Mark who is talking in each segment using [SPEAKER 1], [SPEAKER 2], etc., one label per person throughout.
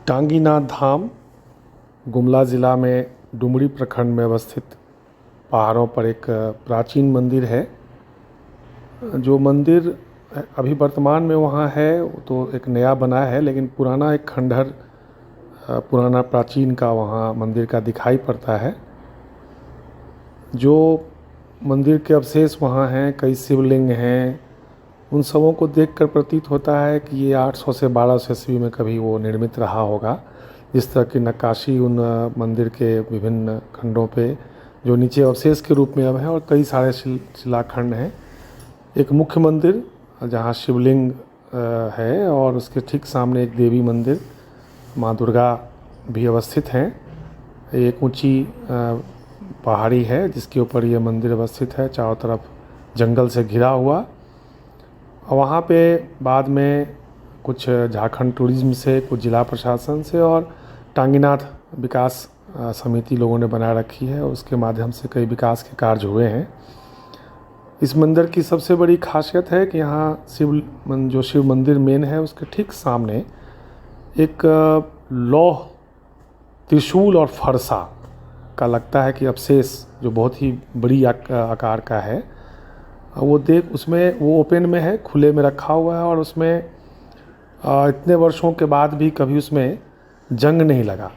[SPEAKER 1] टांगीनाथ धाम गुमला ज़िला में डुमरी प्रखंड में अवस्थित पहाड़ों पर एक प्राचीन मंदिर है। जो मंदिर अभी वर्तमान में वहाँ है तो एक नया बना है, लेकिन पुराना एक खंडहर पुराना प्राचीन का वहाँ मंदिर का दिखाई पड़ता है। जो मंदिर के अवशेष वहाँ हैं, कई शिवलिंग हैं, उन सबों को देखकर प्रतीत होता है कि ये 800 से 1200 ईस्वी में कभी वो निर्मित रहा होगा। जिस तरह की नक्काशी उन मंदिर के विभिन्न खंडों पे जो नीचे अवशेष के रूप में अब है, और कई सारे शिलाखंड हैं। एक मुख्य मंदिर जहाँ शिवलिंग है और उसके ठीक सामने एक देवी मंदिर माँ दुर्गा भी अवस्थित हैं। एक ऊंची पहाड़ी है जिसके ऊपर ये मंदिर अवस्थित है, चारों तरफ जंगल से घिरा हुआ। और वहाँ पे बाद में कुछ झारखंड टूरिज्म से, कुछ जिला प्रशासन से और टांगीनाथ विकास समिति लोगों ने बना रखी है, उसके माध्यम से कई विकास के कार्य हुए हैं। इस मंदिर की सबसे बड़ी खासियत है कि यहाँ जो शिव मंदिर मेन है उसके ठीक सामने एक लौह त्रिशूल और फरसा का लगता है कि अवशेष जो बहुत ही बड़ी आकार का है, वो उसमें वो ओपन में है, खुले में रखा हुआ है, और उसमें इतने वर्षों के बाद भी कभी उसमें जंग नहीं लगा,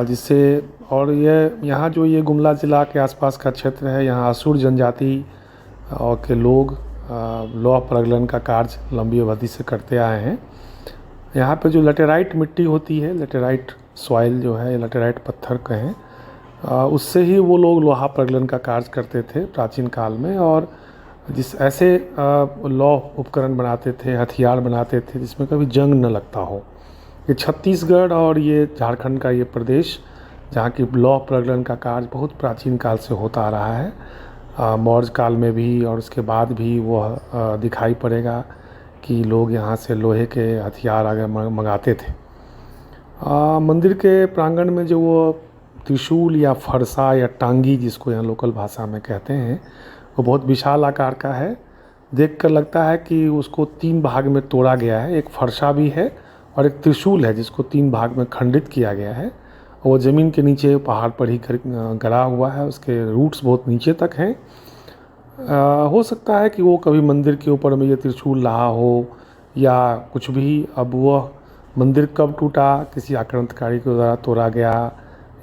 [SPEAKER 1] जिससे और यहाँ जो ये गुमला ज़िला के आसपास का क्षेत्र है, यहाँ असुर जनजाति और के लोग लौह प्रगलन का कार्य लंबी अवधि से करते आए हैं। यहाँ पे जो लैटेराइट मिट्टी होती है, लैटेराइट सॉइल जो है, लैटेराइट पत्थर कहें, उससे ही वो लोग लोहा प्रगलन का कार्य करते थे प्राचीन काल में। और ऐसे लौह उपकरण बनाते थे, हथियार बनाते थे जिसमें कभी जंग न लगता हो। ये छत्तीसगढ़ और ये झारखंड का ये प्रदेश जहाँ की लौह प्रगलन का कार्य बहुत प्राचीन काल से होता आ रहा है। मौर्य काल में भी और उसके बाद भी वह दिखाई पड़ेगा कि लोग यहाँ से लोहे के हथियार आगे मंगाते थे। मंदिर के प्रांगण में जो वो त्रिशूल या फरसा या टांगी जिसको यहाँ लोकल भाषा में कहते हैं, वो बहुत विशाल आकार का है। देखकर लगता है कि उसको 3 भाग में तोड़ा गया है। एक फरसा भी है और एक त्रिशूल है जिसको 3 भाग में खंडित किया गया है। वो ज़मीन के नीचे पहाड़ पर ही गड़ा हुआ है, उसके रूट्स बहुत नीचे तक हैं। हो सकता है कि वो कभी मंदिर के ऊपर में ये त्रिशूल रहा हो या कुछ भी। अब वह मंदिर कब टूटा, किसी आक्रांतकारी के द्वारा तोड़ा गया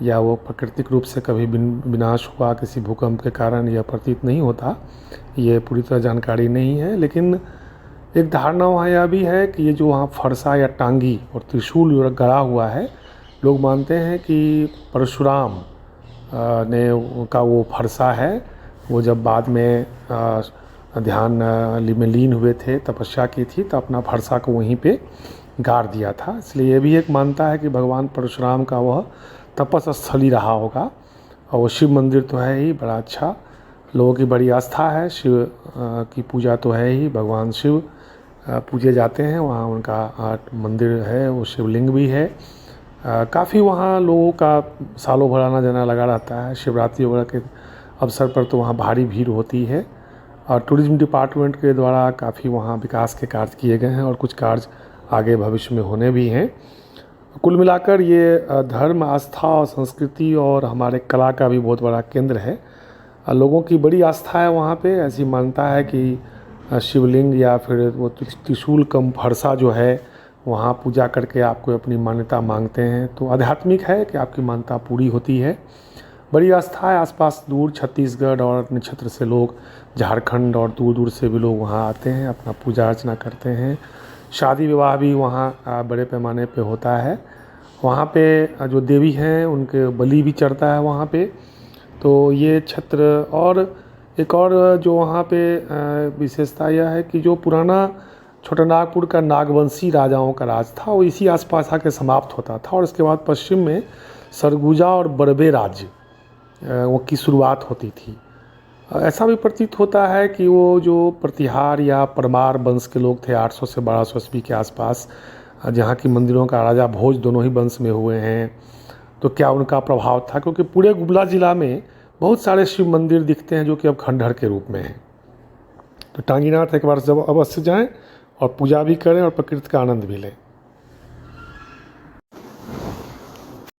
[SPEAKER 1] या वो प्राकृतिक रूप से कभी विनाश हुआ किसी भूकंप के कारण, यह प्रतीत नहीं होता। ये पूरी तरह जानकारी नहीं है, लेकिन एक धारणा वहाँ यह भी है कि ये जो वहाँ फरसा या टांगी और त्रिशूल गड़ा हुआ है, लोग मानते हैं कि परशुराम ने का वो फरसा है। वो जब बाद में ध्यान में लीन हुए थे, तपस्या की थी, तो अपना फरसा को वहीं पे गाड़ दिया था। इसलिए ये भी एक मानता है कि भगवान परशुराम का वह तपस्स्थली रहा होगा। और वो शिव मंदिर तो है ही बड़ा अच्छा, लोगों की बड़ी आस्था है। शिव की पूजा तो है ही, भगवान शिव पूजे जाते हैं। वहाँ उनका मंदिर है, वो शिवलिंग भी है। काफ़ी वहाँ लोगों का सालों भर आना जाना लगा रहता है। शिवरात्रि वगैरह के अवसर पर तो वहाँ भारी भीड़ होती है। और टूरिज्म डिपार्टमेंट के द्वारा काफ़ी वहाँ विकास के कार्य किए गए हैं और कुछ कार्य आगे भविष्य में होने भी हैं। कुल मिलाकर ये धर्म, आस्था और संस्कृति और हमारे कला का भी बहुत बड़ा केंद्र है। लोगों की बड़ी आस्था है वहाँ पे। ऐसी मानता है कि शिवलिंग या फिर वो त्रिशूल कम फरसा जो है, वहाँ पूजा करके आपको अपनी मान्यता मांगते हैं तो आध्यात्मिक है कि आपकी मान्यता पूरी होती है। बड़ी आस्था है। आसपास दूर छत्तीसगढ़ और अन्य क्षेत्र से लोग, झारखंड और दूर दूर से भी लोग वहाँ आते हैं, अपना पूजा अर्चना करते हैं। शादी विवाह भी वहाँ बड़े पैमाने पे होता है। वहाँ पे जो देवी हैं उनके बलि भी चढ़ता है वहाँ पे। तो ये क्षेत्र, और एक और जो वहाँ पे विशेषता यह है कि जो पुराना छोटानागपुर का नागवंशी राजाओं का राज था, वो इसी आसपास आके समाप्त होता था। और इसके बाद पश्चिम में सरगुजा और बड़बे राज्य वो की शुरुआत होती थी। ऐसा भी प्रतीत होता है कि वो जो प्रतिहार या परमार वंश के लोग थे 800 से 1200 ईस्वी के आसपास, जहाँ की मंदिरों का राजा भोज दोनों ही वंश में हुए हैं, तो क्या उनका प्रभाव था? क्योंकि पूरे गुमला ज़िला में बहुत सारे शिव मंदिर दिखते हैं जो कि अब खंडहर के रूप में हैं। तो टांगीनाथ एक बार जब अवश्य जाएं और पूजा भी करें और प्रकृति का आनंद भी लें।